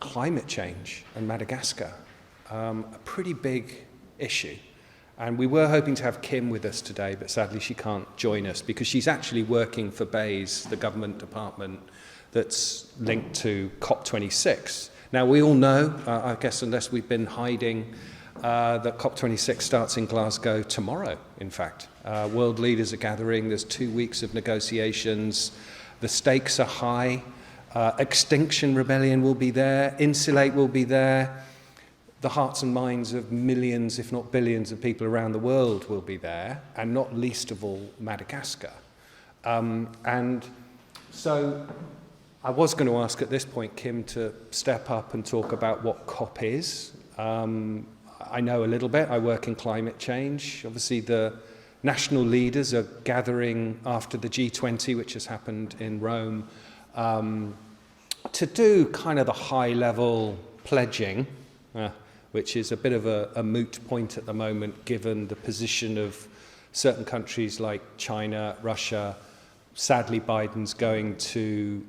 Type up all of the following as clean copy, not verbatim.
climate change and Madagascar, a pretty big issue. And we were hoping to have Kim with us today, but sadly she can't join us because she's actually working for BEIS, the government department that's linked to COP26. Now, we all know, I guess unless we've been hiding, that COP26 starts in Glasgow tomorrow, in fact. World leaders are gathering, there's 2 weeks of negotiations, the stakes are high, Extinction Rebellion will be there, Insulate will be there, the hearts and minds of millions, if not billions, of people around the world will be there, and not least of all, Madagascar. And so I was going to ask at this point Kim to step up and talk about what COP is. I know a little bit, I work in climate change. Obviously the national leaders are gathering after the G20, which has happened in Rome, to do kind of the high-level pledging, which is a bit of a moot point at the moment, given the position of certain countries like China, Russia. Sadly, Biden's going to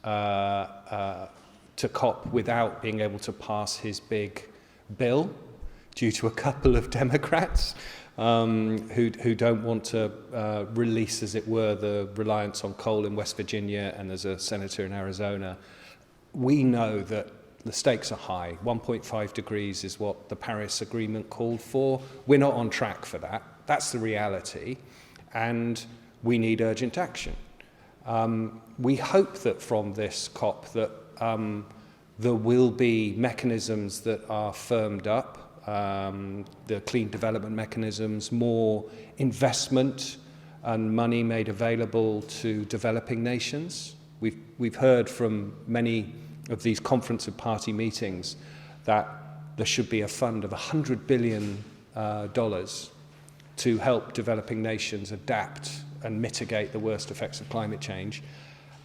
COP without being able to pass his big bill due to a couple of Democrats who don't want to release, as it were, the reliance on coal in West Virginia, and there's a senator in Arizona. We know that the stakes are high. 1.5 degrees is what the Paris Agreement called for. We're not on track for that. That's the reality. And we need urgent action. We hope that from this COP that there will be mechanisms that are firmed up, the clean development mechanisms, more investment and money made available to developing nations. We've heard from many of these conference of party meetings that there should be a fund of $100 billion to help developing nations adapt and mitigate the worst effects of climate change.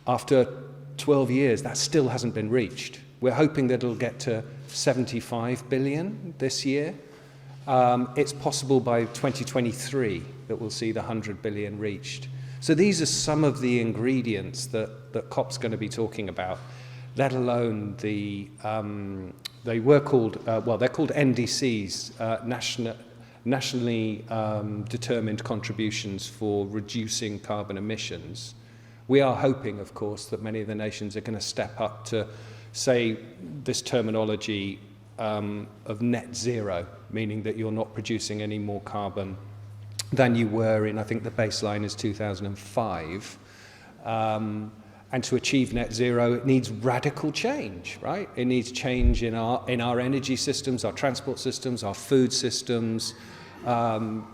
After 12 years, that still hasn't been reached. We're hoping that it'll get to 75 billion this year. It's possible by 2023 that we'll see the 100 billion reached. So these are some of the ingredients that COP's going to be talking about, let alone the, they were called, well, they're called NDCs, nationally determined contributions for reducing carbon emissions. We are hoping, of course, that many of the nations are going to step up to say this terminology of net zero, meaning that you're not producing any more carbon than you were in, I think the baseline is 2005. And to achieve net zero, it needs radical change, right? It needs change in our energy systems, our transport systems, our food systems.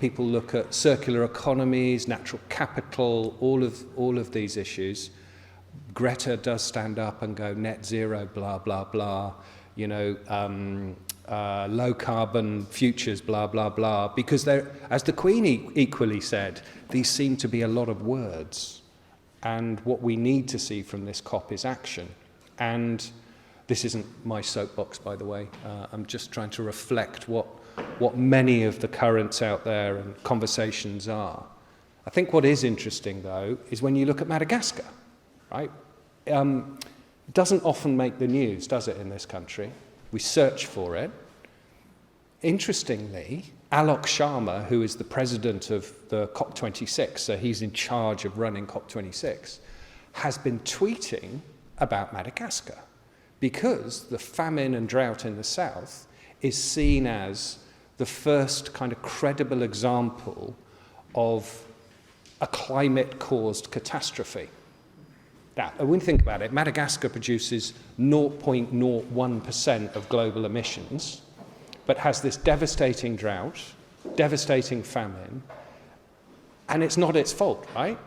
People look at circular economies, natural capital, all of these issues. Greta does stand up and go net zero, blah, blah, blah. You know, low carbon futures, blah, blah, blah. Because they're, as the Queen equally said, these seem to be a lot of words. And what we need to see from this COP is action. And this isn't my soapbox, by the way. I'm just trying to reflect what many of the currents out there and conversations are. I think what is interesting, though, is when you look at Madagascar, right? It doesn't often make the news, does it, in this country? We search for it. Interestingly, Alok Sharma, who is the president of the COP26, so he's in charge of running COP26, has been tweeting about Madagascar because the famine and drought in the south is seen as the first kind of credible example of a climate-caused catastrophe. Now, when you think about it, Madagascar produces 0.01% of global emissions, but has this devastating drought, devastating famine, and it's not its fault, right?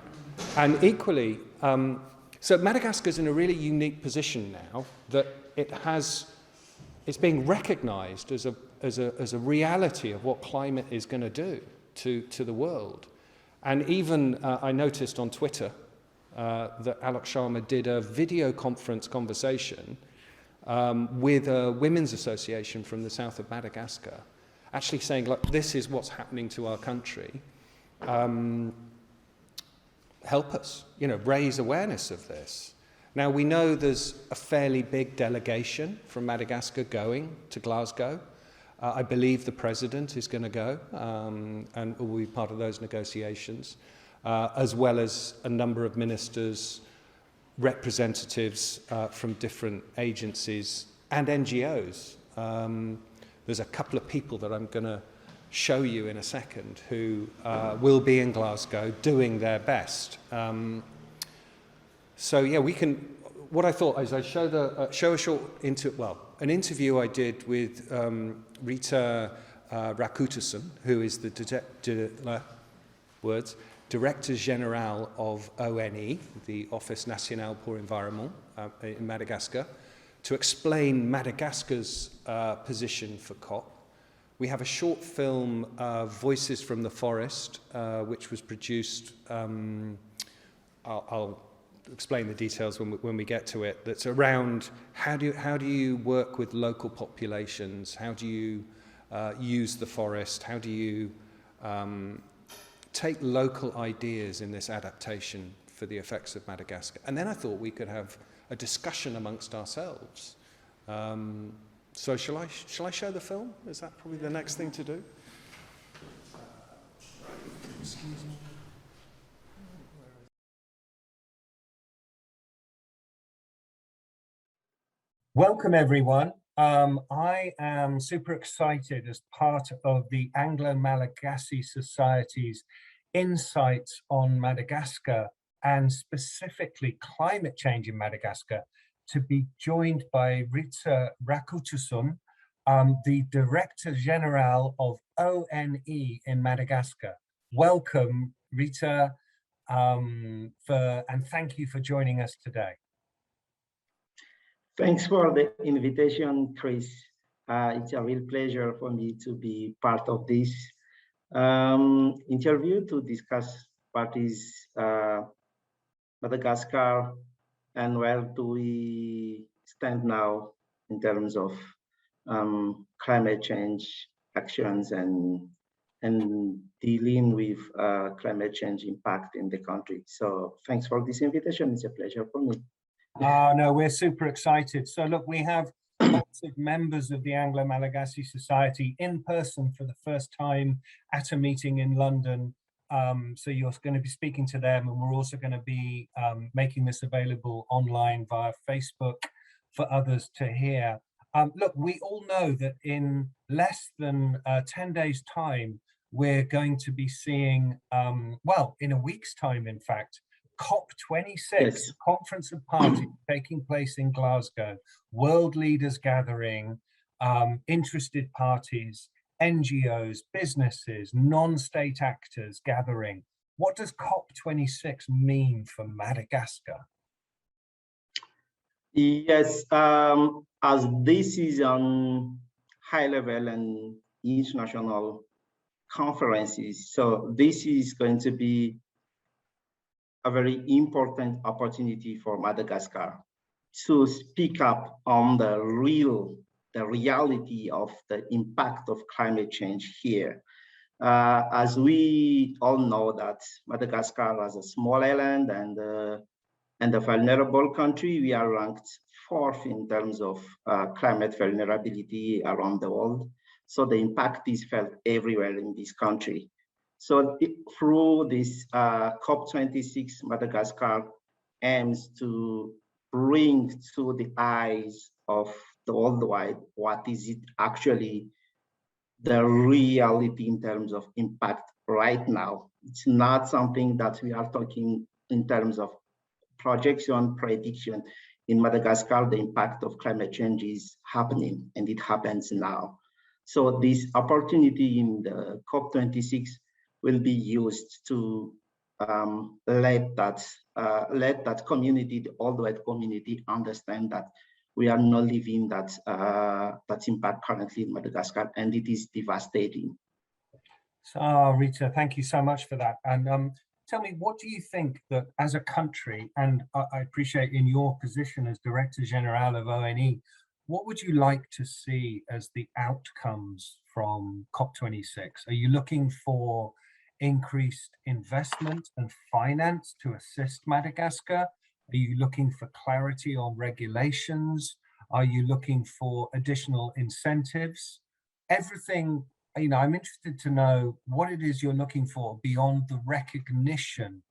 And equally, so Madagascar's in a really unique position now that it's being recognized as a reality of what climate is going to do to the world. And even I noticed on Twitter that Alok Sharma did a video conference conversation with a women's association from the south of Madagascar, actually saying, like, this is what's happening to our country. Help us, you know, raise awareness of this. Now, we know there's a fairly big delegation from Madagascar going to Glasgow. I believe the president is going to go and will be part of those negotiations, as well as a number of ministers, representatives from different agencies and NGOs. There's a couple of people that I'm going to show you in a second who will be in Glasgow doing their best. So yeah, we can. What I thought is I'd show a short an interview I did with Rija Rakotoson, who is the Director General of ONE, the Office National pour Environnement in Madagascar, to explain Madagascar's position for COP. We have a short film, Voices from the Forest, which was produced, I'll explain the details when we get to it, that's around how do you work with local populations, how do you use the forest, how do you take local ideas in this adaptation for the effects of Madagascar. And then I thought we could have a discussion amongst ourselves. So shall I show the film? Is that probably the next thing to do? Excuse me. Welcome, everyone. I am super excited as part of the Anglo-Malagasy Society's insights on Madagascar and specifically climate change in Madagascar to be joined by Rija Rakotoson, the Director General of ONE in Madagascar. Welcome, Rija, and thank you for joining us today. Thanks for the invitation, Chris. It's a real pleasure for me to be part of this interview to discuss what is Madagascar and where do we stand now in terms of climate change actions and dealing with climate change impact in the country. So thanks for this invitation. It's a pleasure for me. Oh, no, we're super excited. So look, we have lots of members of the Anglo-Malagasy Society in person for the first time at a meeting in London. So you're going to be speaking to them, and we're also going to be making this available online via Facebook for others to hear. Look, we all know that in less than 10 days' time, we're going to be seeing, well, in a week's time, in fact, COP26, yes. Conference of Parties taking place in Glasgow, world leaders gathering, interested parties, NGOs, businesses, non-state actors gathering. What does COP26 mean for Madagascar? Yes, as this is on high level and international conferences, so this is going to be a very important opportunity for Madagascar to speak up on the reality of the impact of climate change here. As we all know that Madagascar is a small island and a vulnerable country, we are ranked 4th in terms of climate vulnerability around the world. So the impact is felt everywhere in this country. So through this COP26, Madagascar aims to bring to the eyes of the worldwide what is it actually the reality in terms of impact right now. It's not something that we are talking in terms of projection, prediction. In Madagascar, the impact of climate change is happening, and it happens now. So this opportunity in the COP26 will be used to let that community, the worldwide community, understand that we are not living that impact currently in Madagascar, and it is devastating. So, Rita, thank you so much for that. And tell me, what do you think that as a country, and I appreciate in your position as Director General of ONE, what would you like to see as the outcomes from COP26? Are you looking for increased investment and finance to assist Madagascar? Are you looking for clarity on regulations? Are you looking for additional incentives? Everything, you know, I'm interested to know what it is you're looking for beyond the recognition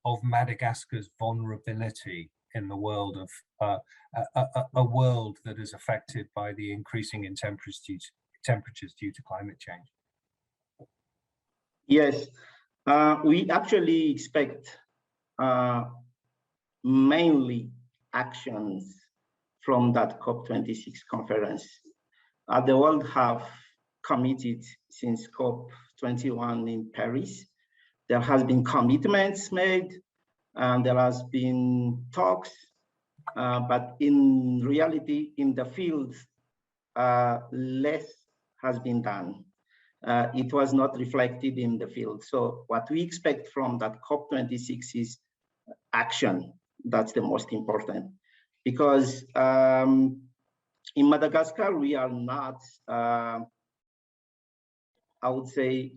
of Madagascar's vulnerability in the world of a world that is affected by the increasing in temperatures due to climate change. Yes, we actually expect mainly actions from that COP26 conference. The world have committed since COP21 in Paris. There has been commitments made, and there has been talks, but in reality, in the field, less has been done. It was not reflected in the field. So what we expect from that COP26 is action. That's the most important. Because in Madagascar, we are not, I would say,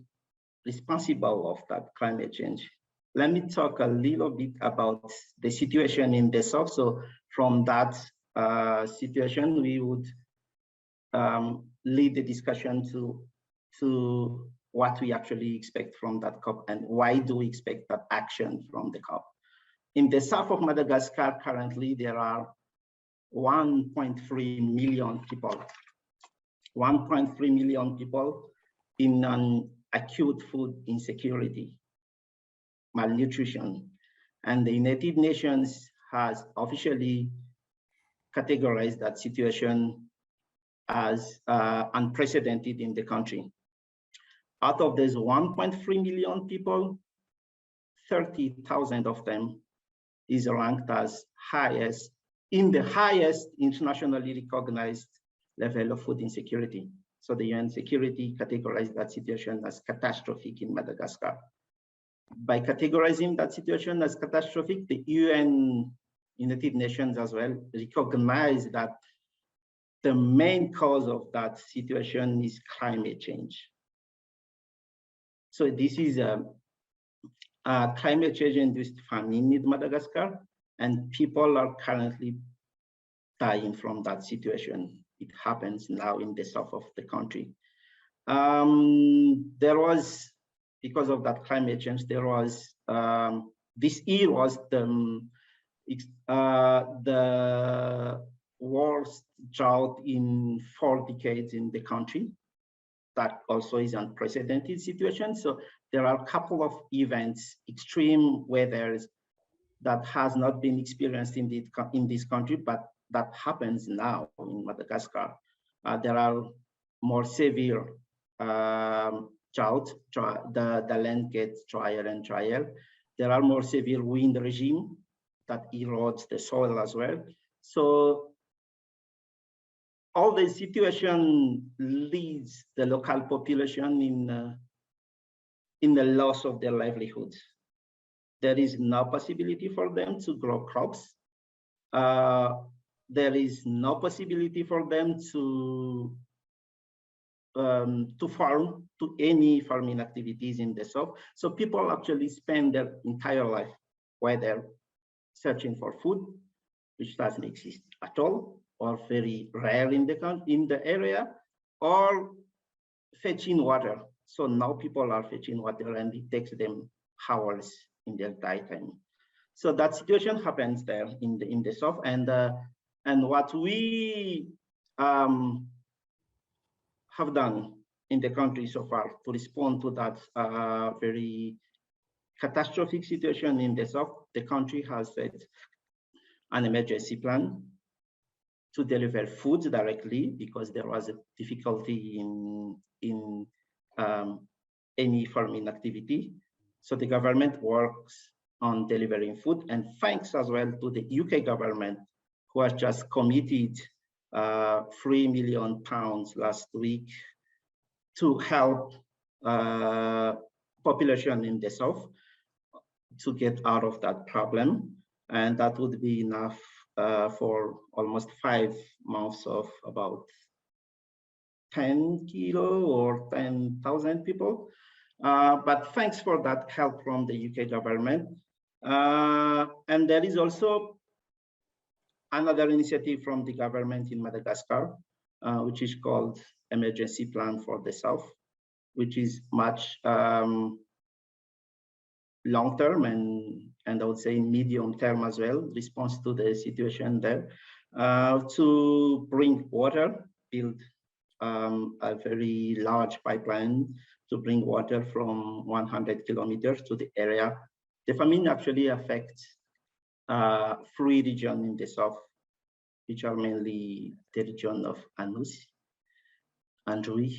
responsible of that climate change. Let me talk a little bit about the situation in the south. So from that situation, we would lead the discussion to what we actually expect from that COP and why do we expect that action from the COP. In the south of Madagascar, currently, there are 1.3 million people. 1.3 million people in an acute food insecurity, malnutrition. And the United Nations has officially categorized that situation as unprecedented in the country. Out of those 1.3 million people, 30,000 of them is ranked as in the highest internationally recognized level of food insecurity. So the UN security categorized that situation as catastrophic in Madagascar. By categorizing that situation as catastrophic, the United Nations as well recognize that the main cause of that situation is climate change. So this is a climate change-induced famine in Madagascar, and people are currently dying from that situation. It happens now in the south of the country. There was, because of that climate change, there was, this year was the worst drought in 4 decades in the country. That also is an unprecedented situation. So there are a couple of events, extreme weather that has not been experienced in this country, but that happens now in Madagascar. There are more severe drought, the land gets drier and drier. There are more severe wind regime that erodes the soil as well. So all the situation leads the local population in the loss of their livelihoods. There is no possibility for them to grow crops. There is no possibility for them to farm, to any farming activities in the south. So people actually spend their entire life, whether searching for food, which doesn't exist at all, or very rare in the area, or fetching water. So now people are fetching water, and it takes them hours in their daytime. So that situation happens there in the south, and what we have done in the country so far to respond to that very catastrophic situation in the south, the country has set an emergency plan to deliver food directly, because there was a difficulty in any farming activity. So the government works on delivering food, and thanks as well to the UK government, who has just committed £3 million last week to help population in the south to get out of that problem. And that would be enough for almost 5 months of about 10 kilo or 10,000 people. But thanks for that help from the UK government. And there is also another initiative from the government in Madagascar, which is called Emergency Plan for the South, which is much long-term and I would say medium-term as well, response to the situation there, to bring water, build a very large pipeline to bring water from 100 kilometers to the area. The famine actually affects 3 regions in the south, which are mainly the region of Anus, Andrui,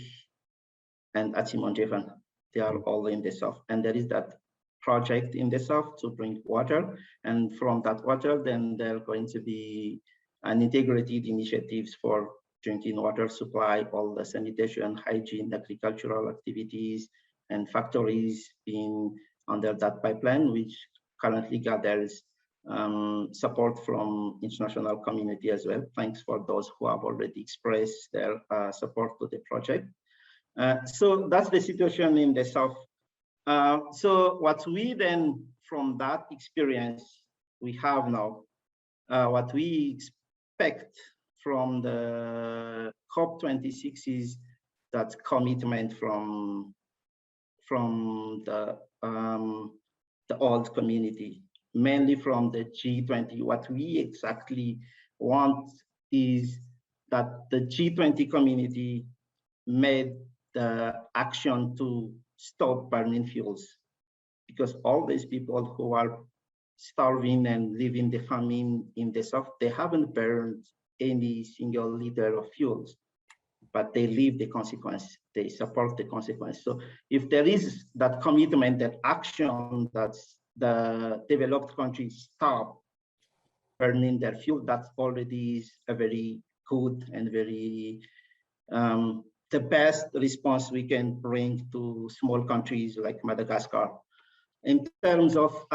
and Atimonjevan. They are all in the south. And there is that project in the south to bring water. And from that water, then there are going to be an integrated initiatives for drinking water supply, all the sanitation, hygiene, agricultural activities, and factories being under that pipeline, which currently gathers support from international community as well. Thanks for those who have already expressed their support to the project. So that's the situation in the south. So what we then, from that experience we have now, what we expect from the COP26 is that commitment from the old community, mainly from the G20. What we exactly want is that the G20 community made the action to stop burning fuels, because all these people who are starving and living the famine in the south, they haven't burned any single liter of fuels, but they live the consequence, they support the consequence. So if there is that commitment, that action, that the developed countries stop burning their fuel, that already is a very good and very the best response we can bring to small countries like Madagascar. In terms of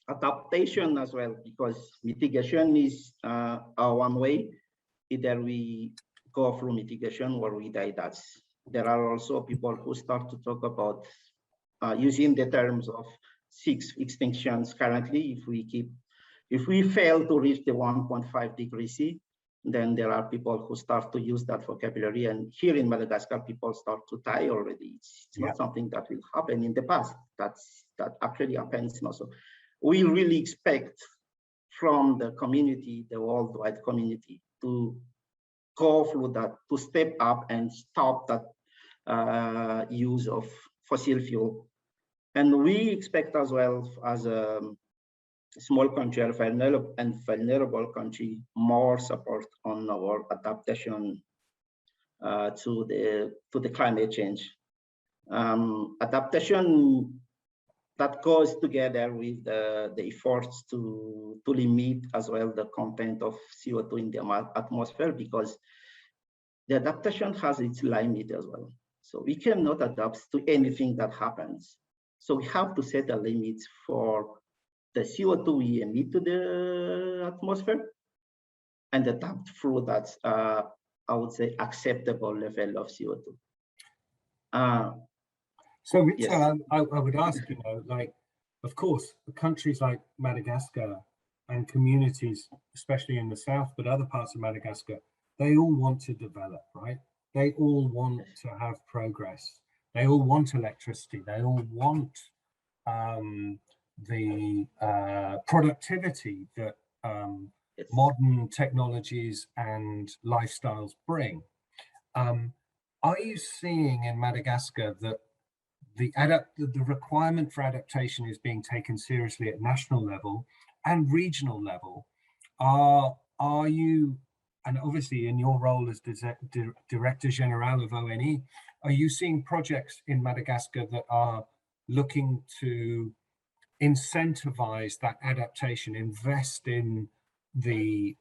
adaptation as well, because mitigation is one way. Either we go through mitigation or we die. There are also people who start to talk about using the terms of 6 extinctions currently. If we fail to reach the 1.5 degrees C, then there are people who start to use that vocabulary. And here in Madagascar, people start to die already. It's not something that will happen in the past. That actually happens now. So we really expect from the community, the worldwide community, to go through that, to step up and stop that use of fossil fuel. And we expect as well, as a small country and vulnerable country, more support on our adaptation to the climate change. Adaptation that goes together with the efforts to limit as well the content of CO2 in the atmosphere, because the adaptation has its limit as well. So we cannot adapt to anything that happens. So we have to set a limit for the CO2 we emit to the atmosphere and adapt through that, I would say, acceptable level of CO2. So Rita, yes. I would ask, like, of course, countries like Madagascar and communities, especially in the south, but other parts of Madagascar, they all want to develop, right? They all want to have progress. They all want electricity. They all want the productivity that modern technologies and lifestyles bring. Are you seeing in Madagascar that the requirement for adaptation is being taken seriously at national level and regional level? Are you, and obviously in your role as Director General of ONE, are you seeing projects in Madagascar that are looking to incentivize that adaptation, invest in the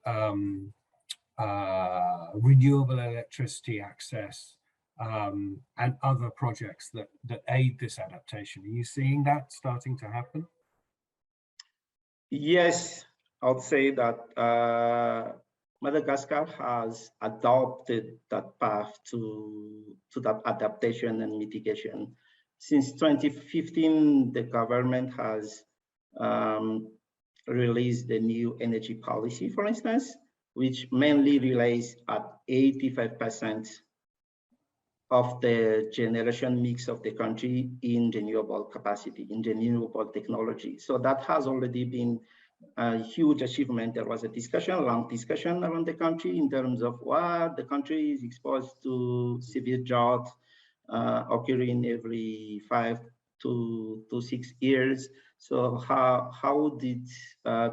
renewable electricity access, and other projects that aid this adaptation? Are you seeing that starting to happen? Yes, I would say that Madagascar has adopted that path to that adaptation and mitigation. Since 2015, the government has released the new energy policy, for instance, which mainly relies at 85% of the generation mix of the country in renewable capacity, in renewable technology. So that has already been a huge achievement. There was a long discussion around the country in terms of what the country is exposed to severe drought occurring every 5 to 6 years. So how would it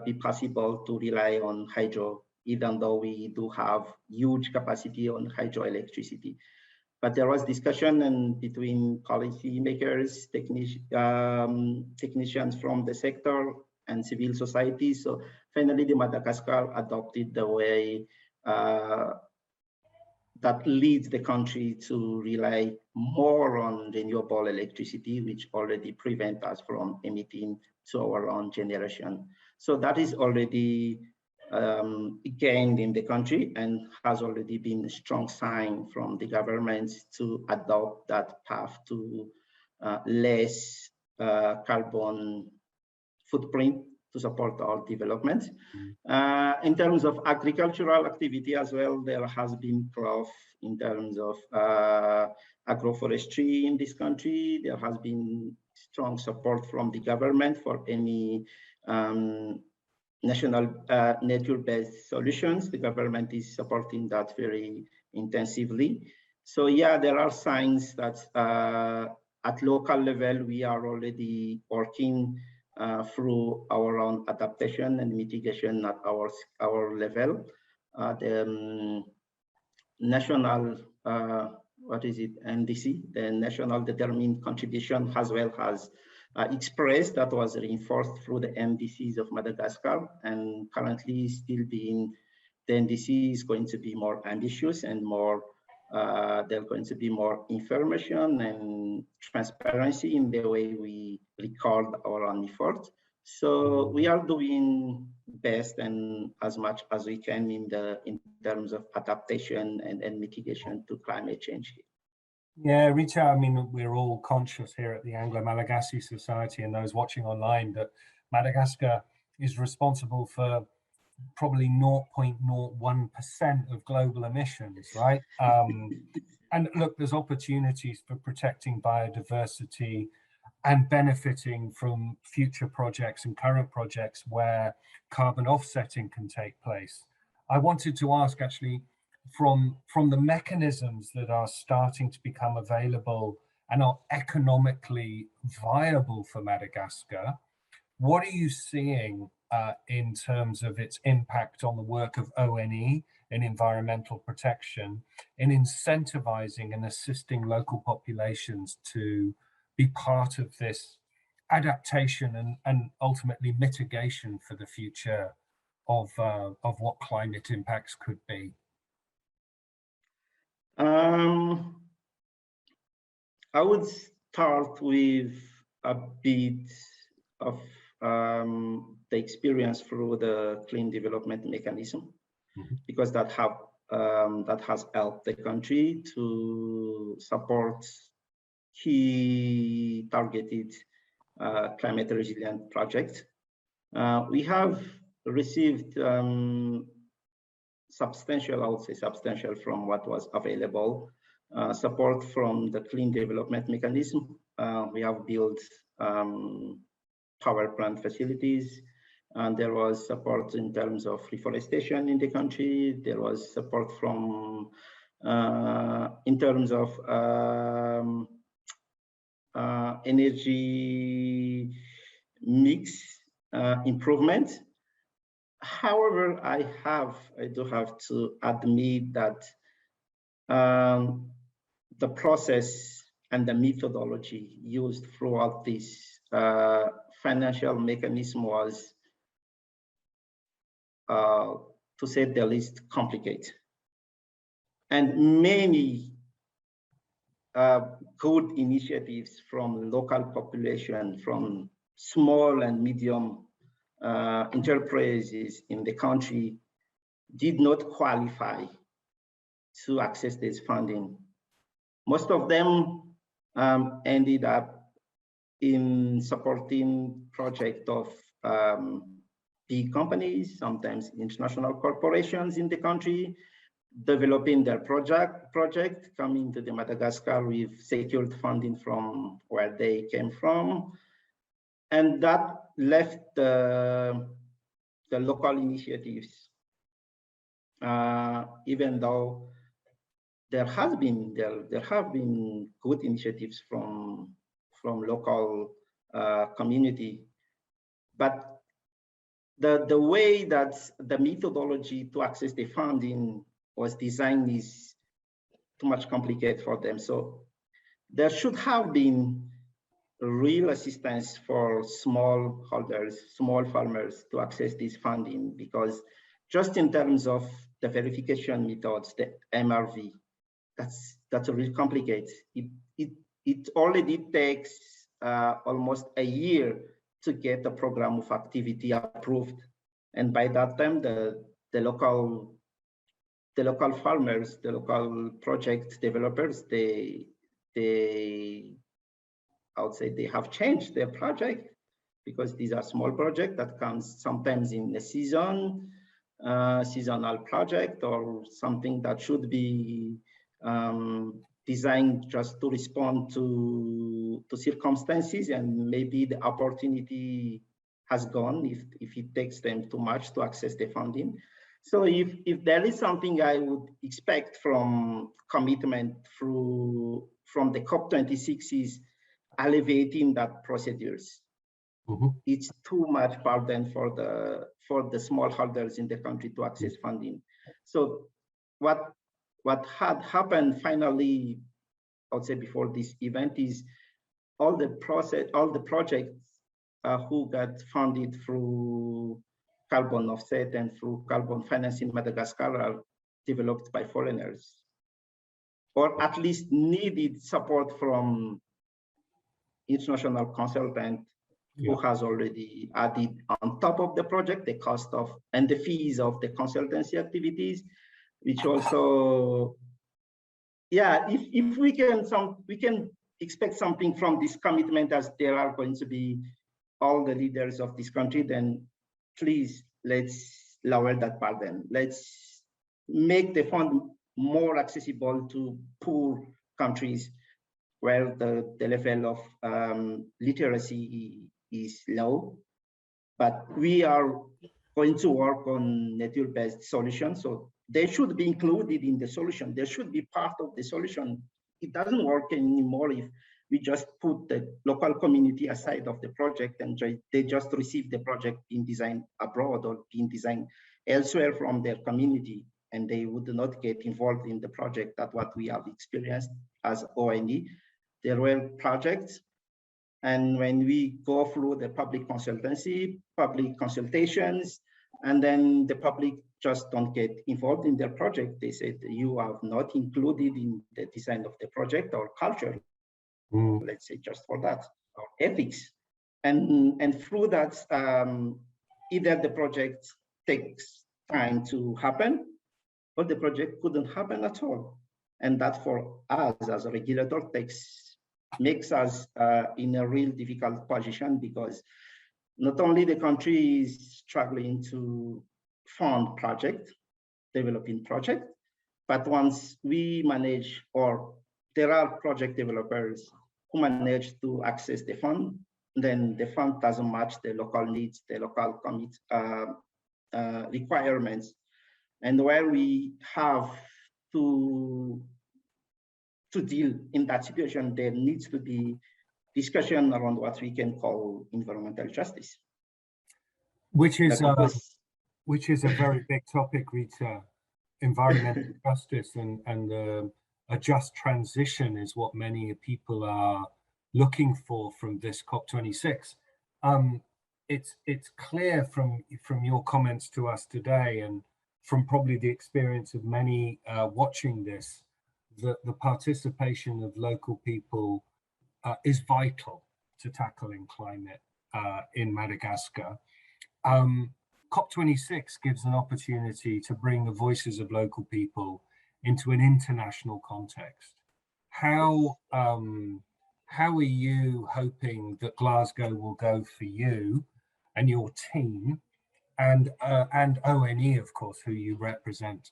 be possible to rely on hydro, even though we do have huge capacity on hydroelectricity? But there was discussion between policymakers, technicians from the sector, and civil society. So finally, the Madagascar adopted the way that leads the country to rely more on renewable electricity, which already prevent us from emitting to our own generation. So that is already gained in the country and has already been a strong sign from the governments to adopt that path to less carbon footprint to support our development. In terms of agricultural activity as well, there has been growth in terms of agroforestry in this country. There has been strong support from the government for any national nature-based solutions. The government is supporting that very intensively. So yeah, there are signs that at local level, we are already working through our own adaptation and mitigation at our level. The national, NDC, the National Determined Contribution, as well as expressed, that was reinforced through the NDCs of Madagascar, and currently still being, the NDC is going to be more ambitious and more, there's going to be more information and transparency in the way we record our own effort. So we are doing best and as much as we can in terms of adaptation and mitigation to climate change. Yeah, Rita, I mean, we're all conscious here at the Anglo-Malagasy Society and those watching online that Madagascar is responsible for probably 0.01% of global emissions, right? And look, there's opportunities for protecting biodiversity and benefiting from future projects and current projects where carbon offsetting can take place. I wanted to ask, actually, from the mechanisms that are starting to become available and are economically viable for Madagascar, what are you seeing in terms of its impact on the work of ONE in environmental protection, in incentivizing and assisting local populations to be part of this adaptation and ultimately mitigation for the future of what climate impacts could be? I would start with a bit of the experience through the clean development mechanism, because that has helped the country to support key targeted climate resilient projects. We have received substantial, I would say substantial, from what was available, support from the clean development mechanism. We have built power plant facilities, and there was support in terms of reforestation in the country. There was support from in terms of energy mix improvement. However, I do have to admit that the process and the methodology used throughout this financial mechanism was, to say the least, complicated. And many good initiatives from local population, from small and medium enterprises in the country did not qualify to access this funding. Most of them ended up in supporting project of big companies, sometimes international corporations in the country, developing their project, coming to the Madagascar with secured funding from where they came from. And that left the local initiatives, even though there have been good initiatives from local community, but the way that the methodology to access the funding was designed is too much complicated for them. So there should have been real assistance for small farmers to access this funding, because just in terms of the verification methods, the MRV, that's really complicated. It already takes almost a year to get the program of activity approved, and by that time the local farmers, the local project developers, I would say they have changed their project, because these are small projects that comes sometimes in a seasonal project, or something that should be designed just to respond to circumstances, and maybe the opportunity has gone if it takes them too much to access the funding. So if there is something I would expect from commitment from the COP26 is alleviating that procedures. Mm-hmm. It's too much burden for the smallholders in the country to access funding. So what had happened finally, I would say before this event, is all the projects who got funded through carbon offset and through carbon finance in Madagascar are developed by foreigners, or at least needed support from international consultant who has already added on top of the project the cost of and the fees of the consultancy activities, which also, if we can expect something from this commitment, as there are going to be all the leaders of this country, then please let's lower that burden. Let's make the fund more accessible to poor countries where the level of literacy is low. But we are going to work on nature-based solutions, so they should be included in the solution. They should be part of the solution. It doesn't work anymore if we just put the local community aside of the project and they just receive the project being designed abroad or being designed elsewhere from their community, and they would not get involved in the project. That's what we have experienced as ONE. There were projects, and when we go through the public consultations, and then the public just don't get involved in their project, they said, you have not included in the design of the project or culture, let's say, just for that, or ethics. And through that, either the project takes time to happen, or the project couldn't happen at all. And that for us as a regulator makes us in a real difficult position, because not only the country is struggling to fund developing project, but once we manage, or there are project developers who manage to access the fund, then the fund doesn't match the local needs, the local requirements, and where we have to deal in that situation, there needs to be discussion around what we can call environmental justice, which is a very big topic, Rita. Environmental justice and a just transition is what many people are looking for from this COP26. It's clear from your comments to us today, and from probably the experience of many watching this, that the participation of local people is vital to tackling climate in Madagascar. COP26 gives an opportunity to bring the voices of local people into an international context. How are you hoping that Glasgow will go for you and your team? and ONE, of course, who you represent?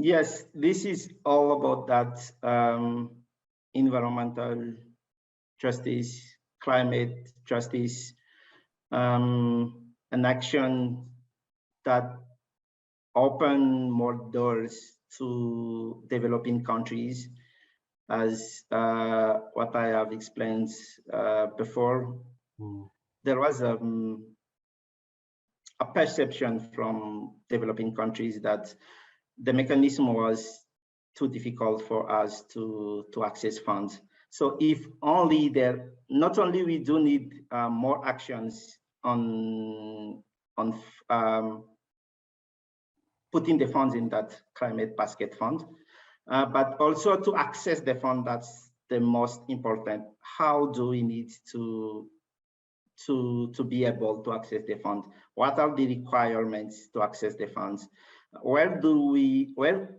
Yes, this is all about that environmental justice, climate justice, an action that open more doors to developing countries, as what I have explained before. There was a perception from developing countries that the mechanism was too difficult for us to access funds. So if only there, not only we do need more actions on putting the funds in that climate basket fund, but also to access the fund. That's the most important. How do we need to be able to access the fund? What are the requirements to access the funds? Where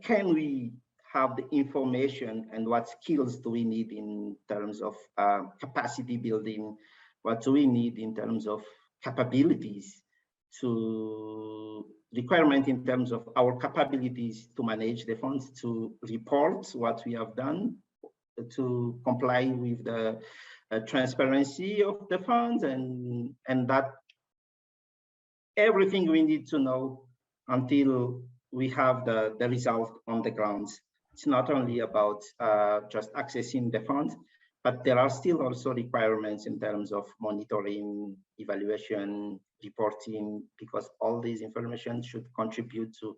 can we have the information, and what skills do we need in terms of capacity building? What do we need in terms of capabilities, to requirement in terms of our capabilities to manage the funds, to report what we have done, to comply with the transparency of the funds, and that everything we need to know until we have the result on the ground. It's not only about just accessing the funds, but there are still also requirements in terms of monitoring, evaluation, reporting, because all these information should contribute to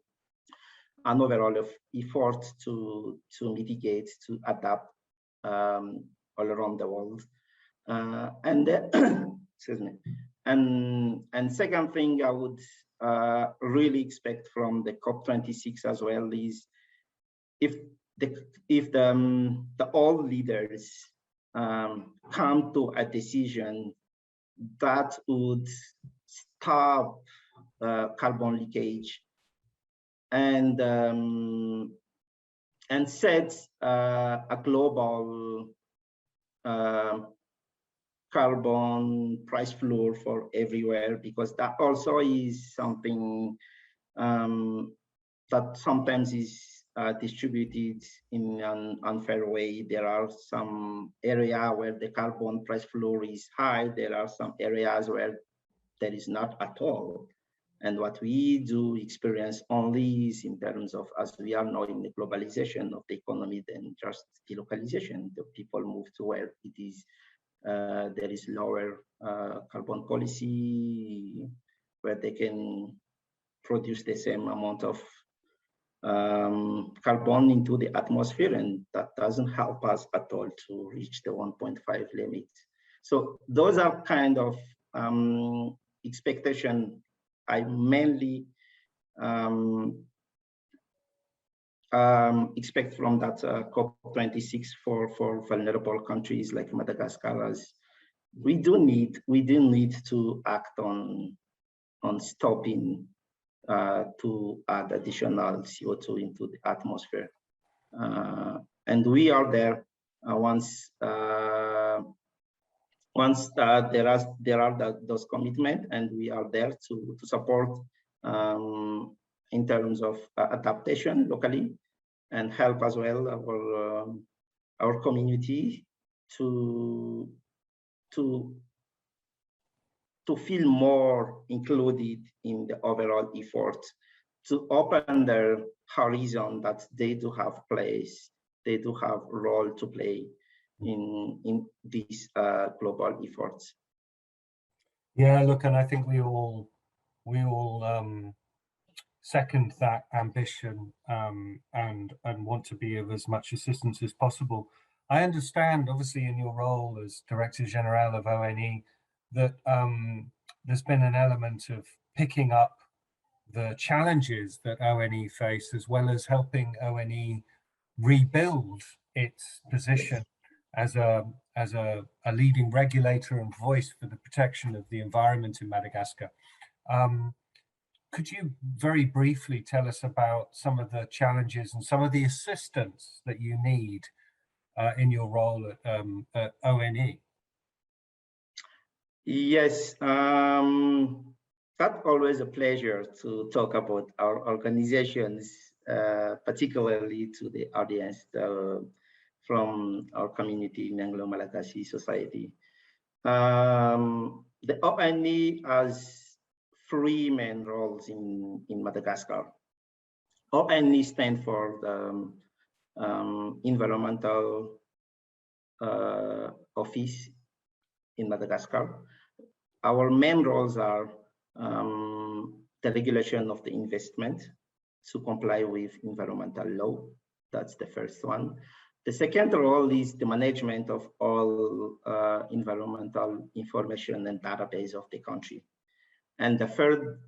an overall effort to mitigate, to adapt all around the world. Excuse me. And second thing I would really expect from the COP26 as well is if the all leaders come to a decision that would stop carbon leakage and set a global carbon price floor for everywhere, because that also is something that sometimes is distributed in an unfair way. There are some areas where the carbon price floor is high. There are some areas where there is not at all. And what we do experience only is in terms of, as we are now in the globalization of the economy, then just delocalization. The people move to where it is there is lower carbon policy, where they can produce the same amount of carbon into the atmosphere, and that doesn't help us at all to reach the 1.5 limit. So those are kind of expectation I mainly expect from that COP26 for vulnerable countries like Madagascar. As we do need to act on stopping to add additional CO2 into the atmosphere, and we are there once there are those commitments, and we are there to support in terms of adaptation locally, and help as well our community to feel more included in the overall effort, to open their horizon that they do have place, they do have role to play in these global efforts. Yeah, look, and I think we all second that ambition and want to be of as much assistance as possible. I understand, obviously, in your role as Director General of ONE, that there's been an element of picking up the challenges that ONE face, as well as helping ONE rebuild its position as a leading regulator and voice for the protection of the environment in Madagascar. Could you very briefly tell us about some of the challenges and some of the assistance that you need in your role at ONE? Yes, that's always a pleasure to talk about our organizations, particularly to the audience from our community in Anglo-Malagasy Society. The ONE has three main roles in Madagascar. ONE stands for the Environmental Office in Madagascar. Our main roles are the regulation of the investment to comply with environmental law. That's the first one. The second role is the management of all environmental information and database of the country. And the third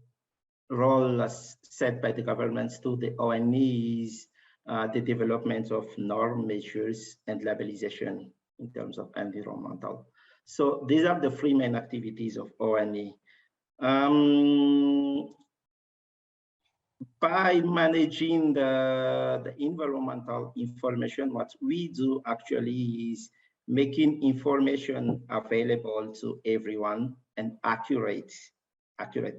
role, as set by the governments to the ONE, is the development of norm measures and labelization in terms of environmental. So these are the three main activities of ONE. By managing the environmental information, what we do actually is making information available to everyone and accurate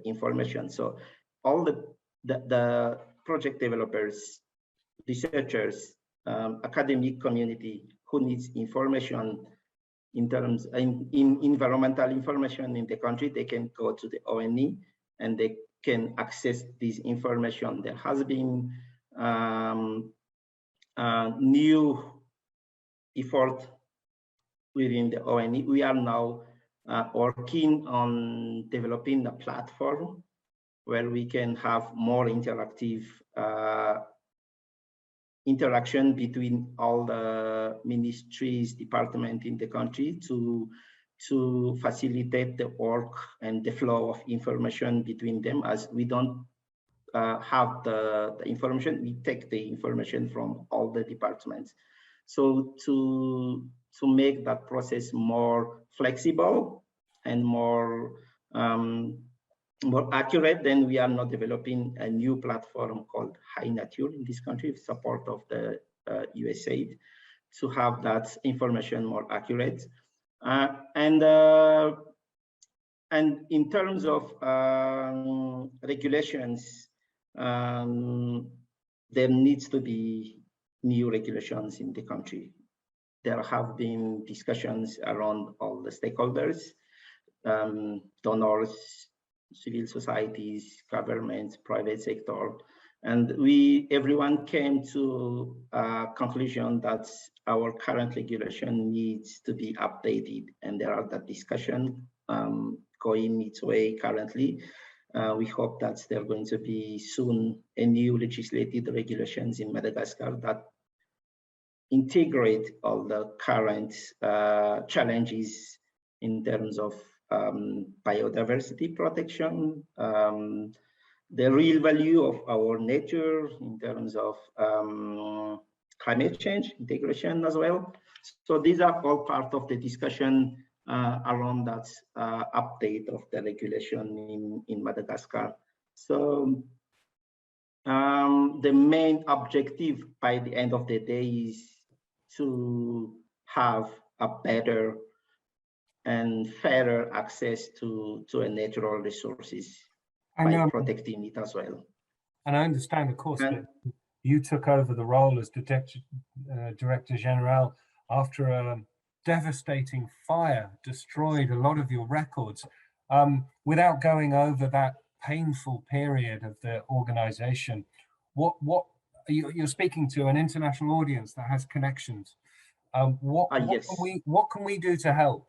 information. So all the project developers, researchers, academic community who needs information in terms in environmental information in the country, they can go to the ONE and they can access this information. There has been new effort within the ONE. We are now working on developing a platform where we can have more interactive interaction between all the ministries, departments in the country to facilitate the work and the flow of information between them. As we don't have the information, we take the information from all the departments. So to make that process more flexible and more accurate, then we are now developing a new platform called High Nature in this country with support of the USAID to have that information more accurate. And in terms of regulations, there needs to be new regulations in the country. There have been discussions around all the stakeholders, donors, civil societies, governments, private sector, and everyone came to a conclusion that our current regulation needs to be updated, and there are that discussion going its way currently. We hope that there are going to be soon a new legislative regulations in Madagascar that integrate all the current challenges in terms of biodiversity protection, the real value of our nature in terms of climate change integration as well. So these are all part of the discussion around that update of the regulation in Madagascar. So the main objective by the end of the day is to have a better and fairer access to natural resources by protecting it as well. And I understand, of course, that you took over the role as Director General after a devastating fire destroyed a lot of your records. Without going over that painful period of the organization, you're speaking to an international audience that has connections. What can we do to help?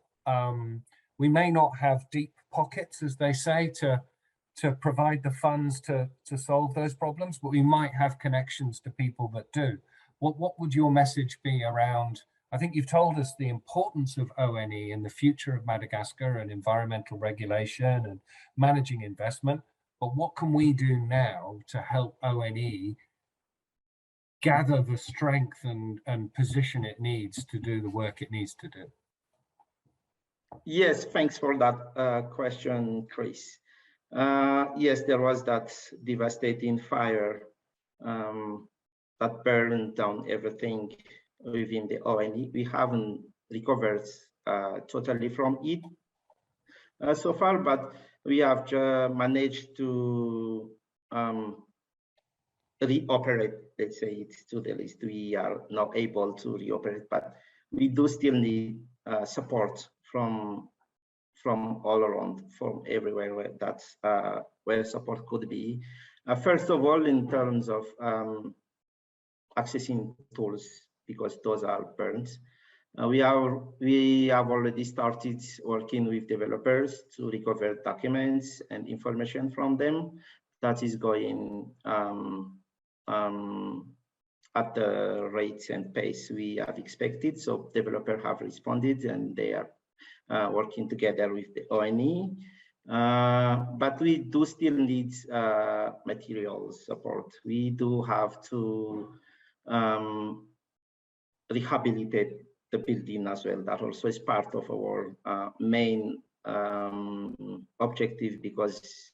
We may not have deep pockets, as they say, to provide the funds to solve those problems, but we might have connections to people that do. What would your message be around? I think you've told us the importance of ONE in the future of Madagascar and environmental regulation and managing investment, but what can we do now to help ONE gather the strength and position it needs to do the work it needs to do? Yes, thanks for that question, Chris. Yes, there was that devastating fire that burned down everything within the ONE. We haven't recovered totally from it, so far, but we have managed to reoperate, let's say it's to the list. We are not able to reoperate, but we do still need support from all around, from everywhere where that's where support could be. First of all, in terms of accessing tools, because those are burnt. We have already started working with developers to recover documents and information from them. That is going at the rates and pace we have expected. So developers have responded and they are working together with the ONE. But we do still need material support. We do have to rehabilitate the building as well. That also is part of our main objective, because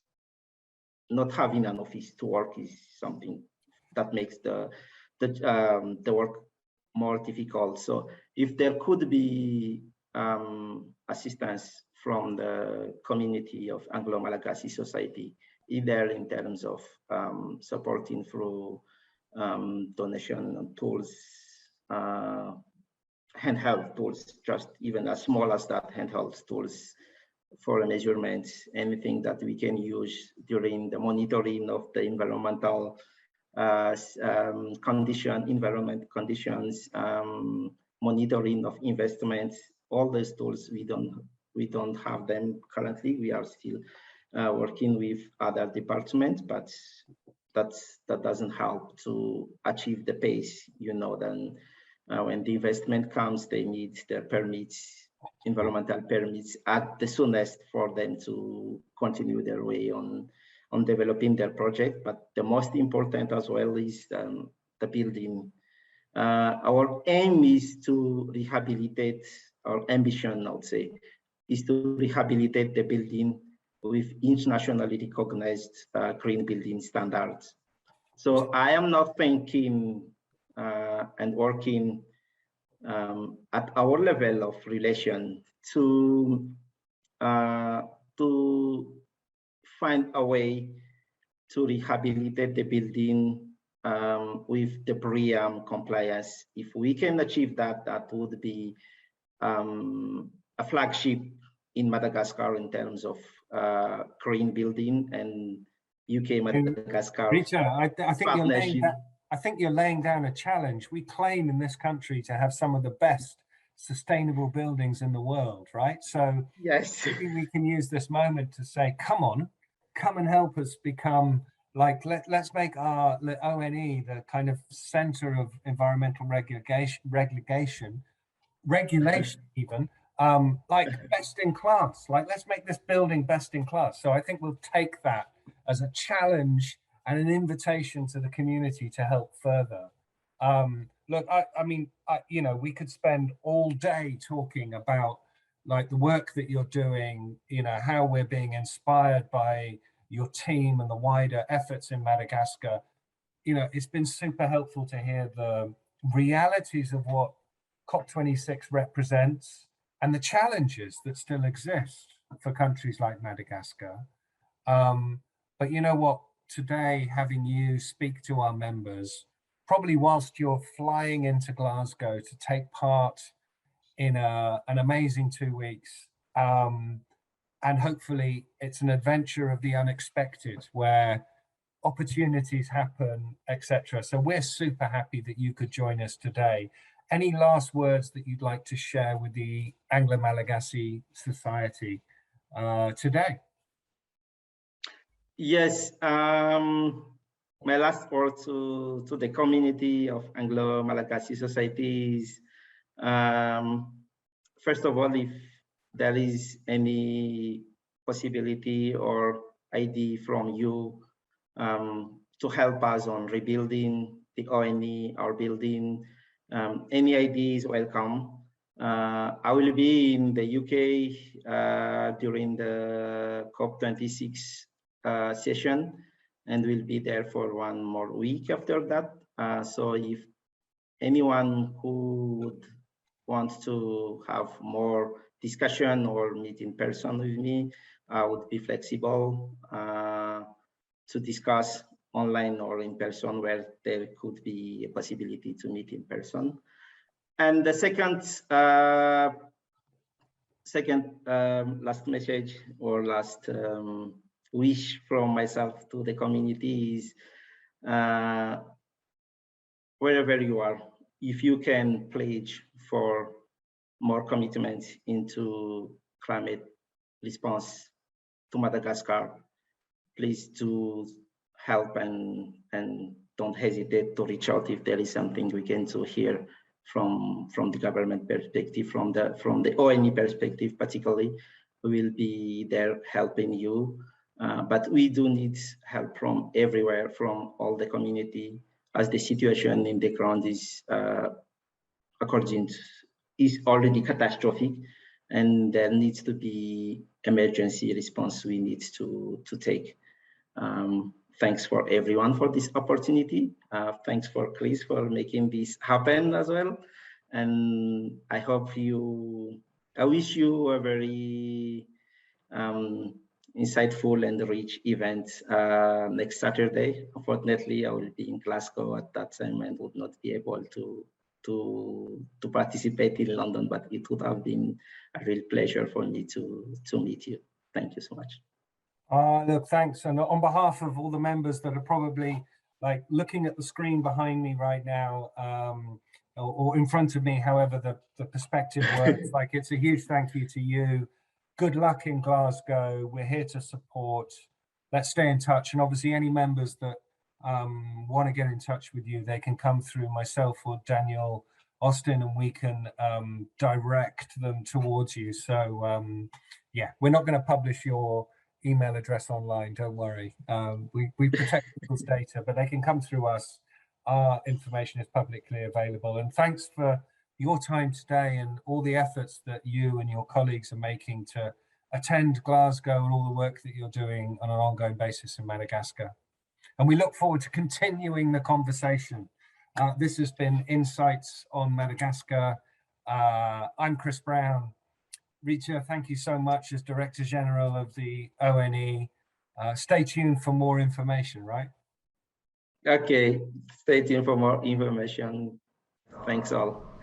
not having an office to work is something that makes the work more difficult. So if there could be assistance from the community of Anglo-Malagasy Society, either in terms of supporting through donation and tools, handheld tools, just even as small as that, handheld tools for measurements, anything that we can use during the monitoring of the environmental environment conditions, monitoring of investments, all those tools, we don't have them currently. We are still working with other departments, but that doesn't help to achieve the pace, then when the investment comes, they need the permits, environmental permits at the soonest for them to continue their way on developing their project. But the most important as well is the building. Our aim is to rehabilitate, our ambition, I would say, is to rehabilitate the building with internationally recognized green building standards. So I am not thinking and working at our level of relation to find a way to rehabilitate the building with the BREEAM compliance. If we can achieve that, that would be a flagship in Madagascar in terms of green building and UK Madagascar. Rija, I think you're laying down a challenge. We claim in this country to have some of the best sustainable buildings in the world, right? So yes, maybe we can use this moment to say, come on, come and help us become like, let's make our ONE the kind of center of environmental regulation even, like best in class. Like, let's make this building best in class. So I think we'll take that as a challenge and an invitation to the community to help further. Look, I mean, we could spend all day talking about like the work that you're doing, how we're being inspired by your team and the wider efforts in Madagascar. It's been super helpful to hear the realities of what COP26 represents and the challenges that still exist for countries like Madagascar. But you know what? Today, having you speak to our members, probably whilst you're flying into Glasgow to take part in an amazing 2 weeks, and hopefully it's an adventure of the unexpected where opportunities happen, etc. So we're super happy that you could join us today. Any last words that you'd like to share with the Anglo-Malagasy Society today? Yes, my last word to the community of Anglo-Malagasy societies. First of all, if there is any possibility or idea from you to help us on rebuilding the ONE, our building, any idea is welcome. I will be in the UK during the COP26 session, and we'll be there for 1 more week after that. So if anyone who would want to have more discussion or meet in person with me, I would be flexible to discuss online or in person where there could be a possibility to meet in person. And the last message or last wish from myself to the community is wherever you are, if you can pledge for more commitment into climate response to Madagascar, please do help and don't hesitate to reach out if there is something we can do here from the government perspective, from the ONE perspective particularly. We will be there helping you, but we do need help from everywhere, from all the community, as the situation in the ground is is already catastrophic, and there needs to be emergency response we need to take. Thanks for everyone for this opportunity. Thanks for Chris for making this happen as well. And I wish you a very insightful and rich event next Saturday. Unfortunately, I will be in Glasgow at that time and would not be able to participate in London, but it would have been a real pleasure for me to meet you. Thank you so much. Look, thanks. And on behalf of all the members that are probably like looking at the screen behind me right now, or in front of me, however the perspective works, like it's a huge thank you to you. Good luck in Glasgow. We're here to support. Let's stay in touch. And obviously any members that want to get in touch with you, they can come through myself or Daniel Austin, and we can direct them towards you. So yeah, we're not going to publish your email address online, don't worry. We protect people's data, but they can come through us. Our information is publicly available. And thanks for your time today and all the efforts that you and your colleagues are making to attend Glasgow and all the work that you're doing on an ongoing basis in Madagascar. And we look forward to continuing the conversation. This has been Insights on Madagascar. I'm Chris Brown. Rija, thank you so much as Director General of the ONE. Stay tuned for more information, right? Okay, stay tuned for more information. Thanks all.